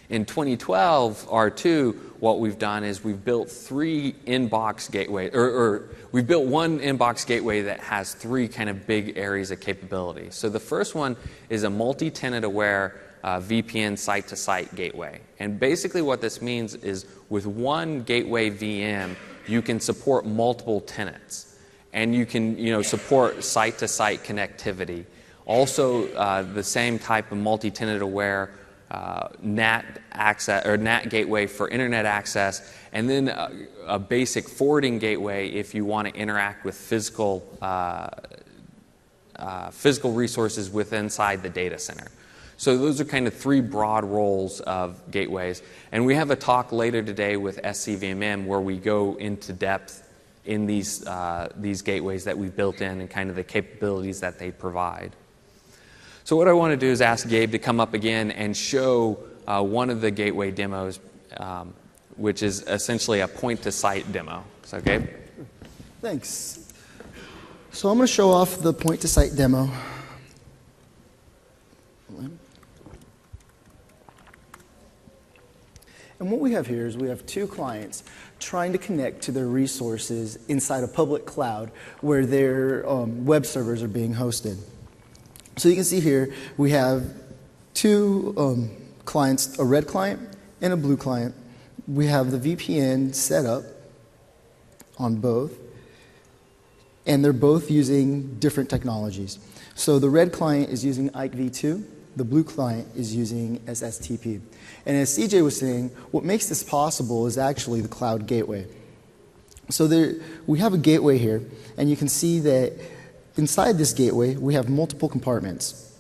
In 2012 R2, what we've done is we've built three inbox gateway, or we've built one inbox gateway that has three kind of big areas of capability. So the first one is a multi-tenant aware VPN site-to-site gateway. And basically what this means is with one gateway VM, you can support multiple tenants. And you can support site-to-site connectivity. Also, the same type of multi-tenant aware NAT access or NAT gateway for internet access, and then a basic forwarding gateway if you want to interact with physical resources inside the data center. So those are kind of three broad roles of gateways. And we have a talk later today with SCVMM where we go into depth in these gateways that we've built in and kind of the capabilities that they provide. So what I want to do is ask Gabe to come up again and show one of the gateway demos, which is essentially a point-to-site demo. So Gabe? Thanks. So I'm going to show off the point-to-site demo. And what we have here is we have two clients trying to connect to their resources inside a public cloud where their web servers are being hosted. So you can see here we have two clients, a red client and a blue client. We have the VPN set up on both, and they're both using different technologies. So the red client is using IKE v2, the blue client is using SSTP. And as CJ was saying, what makes this possible is actually the cloud gateway. So we have a gateway here, and you can see that inside this gateway, we have multiple compartments.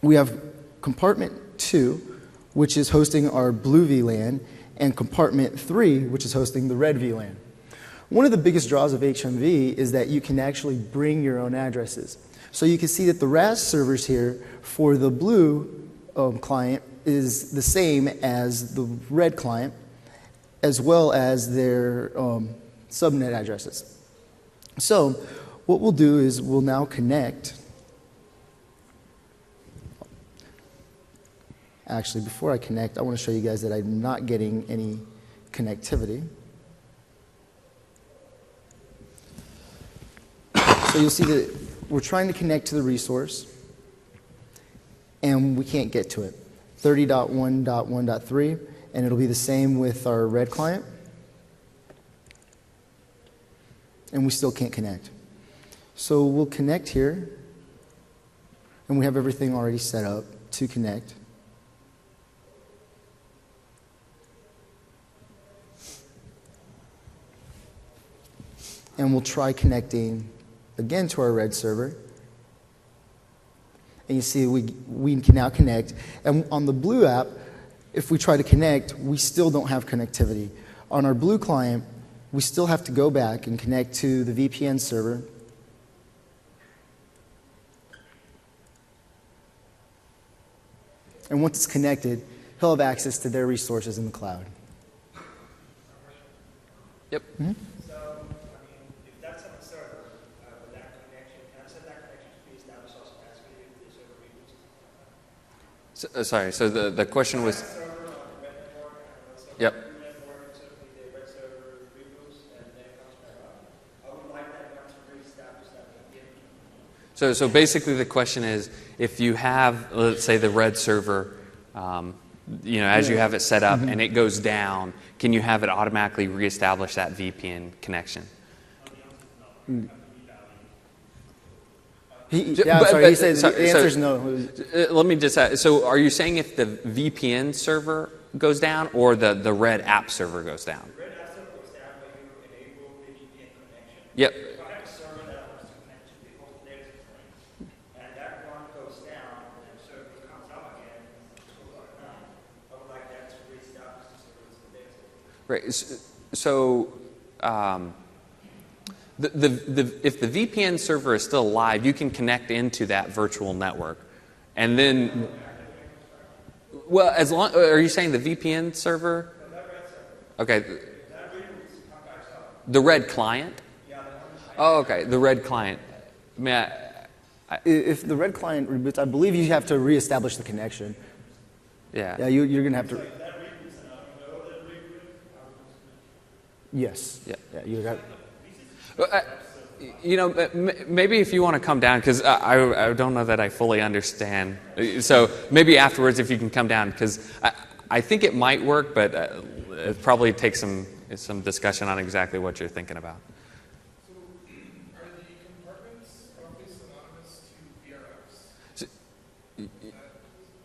We have compartment 2, which is hosting our blue VLAN, and compartment 3, which is hosting the red VLAN. One of the biggest draws of HMV is that you can actually bring your own addresses. So you can see that the RAS servers here for the blue client is the same as the red client, as well as their subnet addresses. So what we'll do is we'll now connect Actually, before I connect, I want to show you guys that I'm not getting any connectivity. So you'll see that we're trying to connect to the resource, and we can't get to it. 30.1.1.3, and it'll be the same with our red client. And we still can't connect. So we'll connect here, and we have everything already set up to connect. And we'll try connecting again to our red server. And you see we can now connect. And on the blue app, if we try to connect, we still don't have connectivity. On our blue client, we still have to go back and connect to the VPN server. And once it's connected, he'll have access to their resources in the cloud. Yep. Mm-hmm. So, I mean, if that's on a server, with that connection, can I set that connection to be established automatically if the server reboots? Sorry, so the question was... Server on the red network, and also Yep. the network, certainly the red server reboots, and then it comes back up. I would like that one to reestablish that again. So basically the question is, if you have, let's say, the red server, as you have it set up, and it goes down, can you have it automatically reestablish that VPN connection? He said the answer is no. Let me just ask, so are you saying if the VPN server goes down or the red app server goes down? The red app server goes down when you enable the VPN connection. Yep. If I have a server that wants to connect to the host data center, and that one goes down, and the server comes up again, I would like that to reestablish the server to the data center. Right. So if the VPN server is still alive, you can connect into that virtual network, and then, well, as long are you saying the VPN server? Okay. The red client. Oh, okay. The red client. If the red client reboots, I believe you have to reestablish the connection. Yeah. Yeah, you're going to have to. Yes. Yeah. Yeah. You have. Maybe if you want to come down, because I don't know that I fully understand. So maybe afterwards, if you can come down, because I think it might work, but it probably takes some discussion on exactly what you're thinking about. So, are the compartments roughly synonymous to VRFs?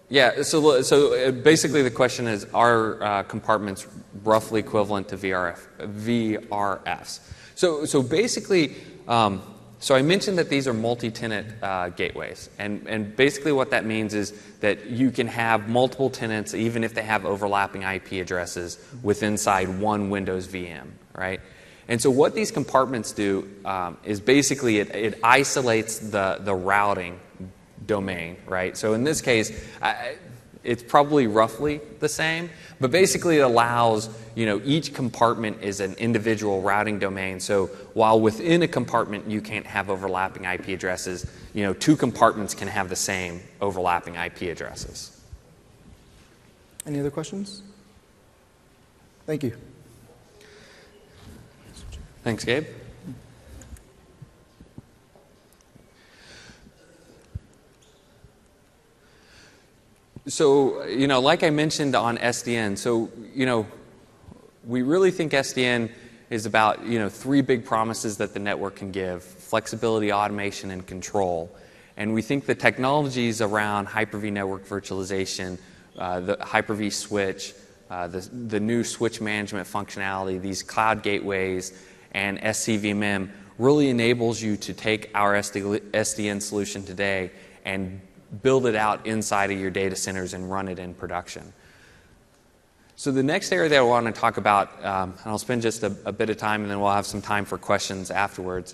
Yeah, so basically the question is, are compartments roughly equivalent to VRFs? So basically, so I mentioned that these are multi-tenant gateways, and basically what that means is that you can have multiple tenants even if they have overlapping IP addresses inside one Windows VM, right? And so what these compartments do is basically it isolates the routing domain, right? So in this case, it's probably roughly the same, but basically it allows, each compartment is an individual routing domain. So while within a compartment you can't have overlapping IP addresses, two compartments can have the same overlapping IP addresses. Any other questions? Thank you. Thanks, Gabe. So, like I mentioned on SDN, we really think SDN is about, three big promises that the network can give: flexibility, automation, and control. And we think the technologies around Hyper-V network virtualization, the Hyper-V switch, the new switch management functionality, these cloud gateways, and SCVMM really enables you to take our SDN solution today and build it out inside of your data centers and run it in production. So the next area that I want to talk about, and I'll spend just a bit of time and then we'll have some time for questions afterwards,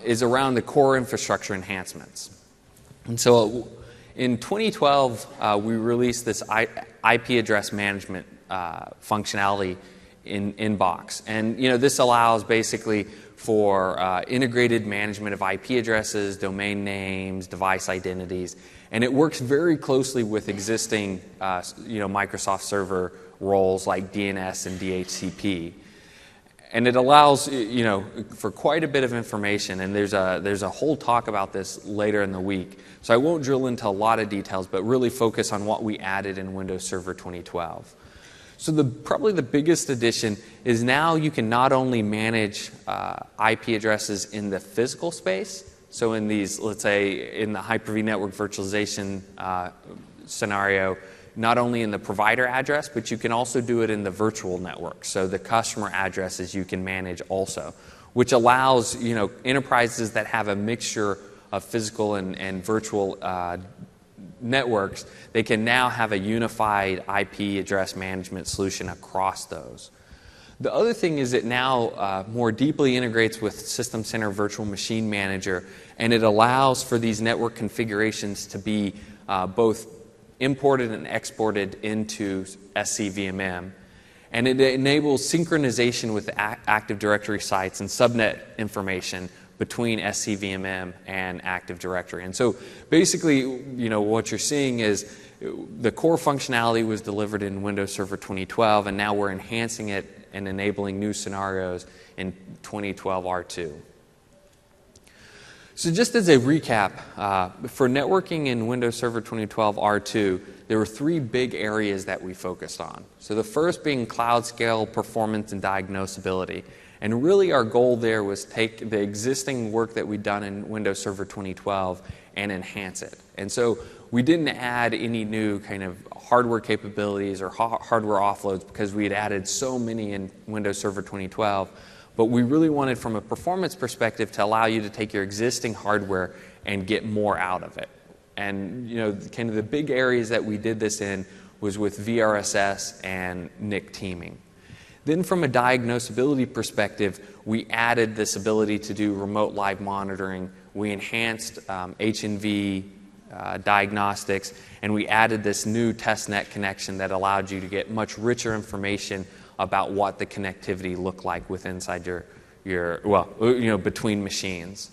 is around the core infrastructure enhancements. And so in 2012, we released this IP address management functionality in box. And this allows basically for integrated management of IP addresses, domain names, device identities, and it works very closely with existing Microsoft Server roles like DNS and DHCP. And it allows for quite a bit of information, and there's a whole talk about this later in the week. So I won't drill into a lot of details, but really focus on what we added in Windows Server 2012. So probably the biggest addition is now you can not only manage IP addresses in the physical space, so in these, let's say, in the Hyper-V network virtualization scenario, not only in the provider address, but you can also do it in the virtual network. So the customer addresses you can manage also, which allows enterprises that have a mixture of physical and virtual networks, they can now have a unified IP address management solution across those. The other thing is it now more deeply integrates with System Center Virtual Machine Manager, and it allows for these network configurations to be both imported and exported into SCVMM. And it enables synchronization with Active Directory sites and subnet information between SCVMM and Active Directory. And so basically, what you're seeing is the core functionality was delivered in Windows Server 2012, and now we're enhancing it and enabling new scenarios in 2012 R2. So just as a recap, for networking in Windows Server 2012 R2, there were three big areas that we focused on. So the first being cloud scale, performance, and diagnosability. And really our goal there was take the existing work that we'd done in Windows Server 2012 and enhance it. And so we didn't add any new kind of hardware capabilities or hardware offloads because we had added so many in Windows Server 2012. But we really wanted, from a performance perspective, to allow you to take your existing hardware and get more out of it. And kind of the big areas that we did this in was with VRSS and NIC teaming. Then from a diagnosability perspective, we added this ability to do remote live monitoring. We enhanced H&V diagnostics, and we added this new testnet connection that allowed you to get much richer information about what the connectivity looked like inside between machines.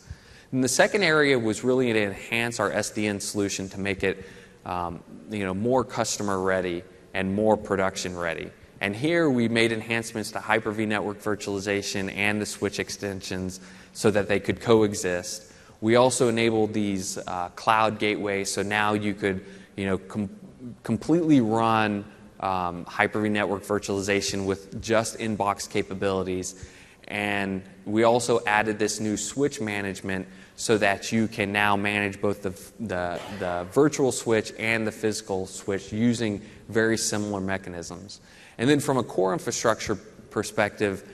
And the second area was really to enhance our SDN solution to make it more customer ready and more production ready. And here we made enhancements to Hyper-V network virtualization and the switch extensions so that they could coexist. We also enabled these cloud gateways, so now you could completely run Hyper-V network virtualization with just in-box capabilities. And we also added this new switch management so that you can now manage both the virtual switch and the physical switch using very similar mechanisms. And then from a core infrastructure perspective,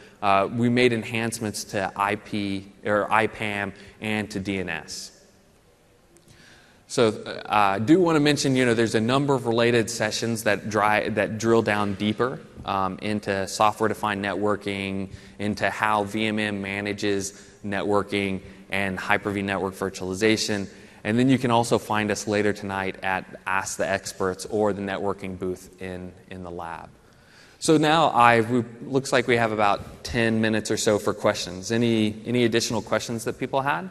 we made enhancements to IP or IPAM and to DNS. So I do want to mention, there's a number of related sessions that drill down deeper into software-defined networking, into how VMM manages networking and Hyper-V network virtualization. And then you can also find us later tonight at Ask the Experts or the networking booth in the lab. So now looks like we have about 10 minutes or so for questions. Any additional questions that people had?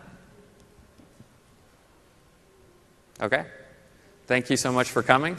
Okay. Thank you so much for coming.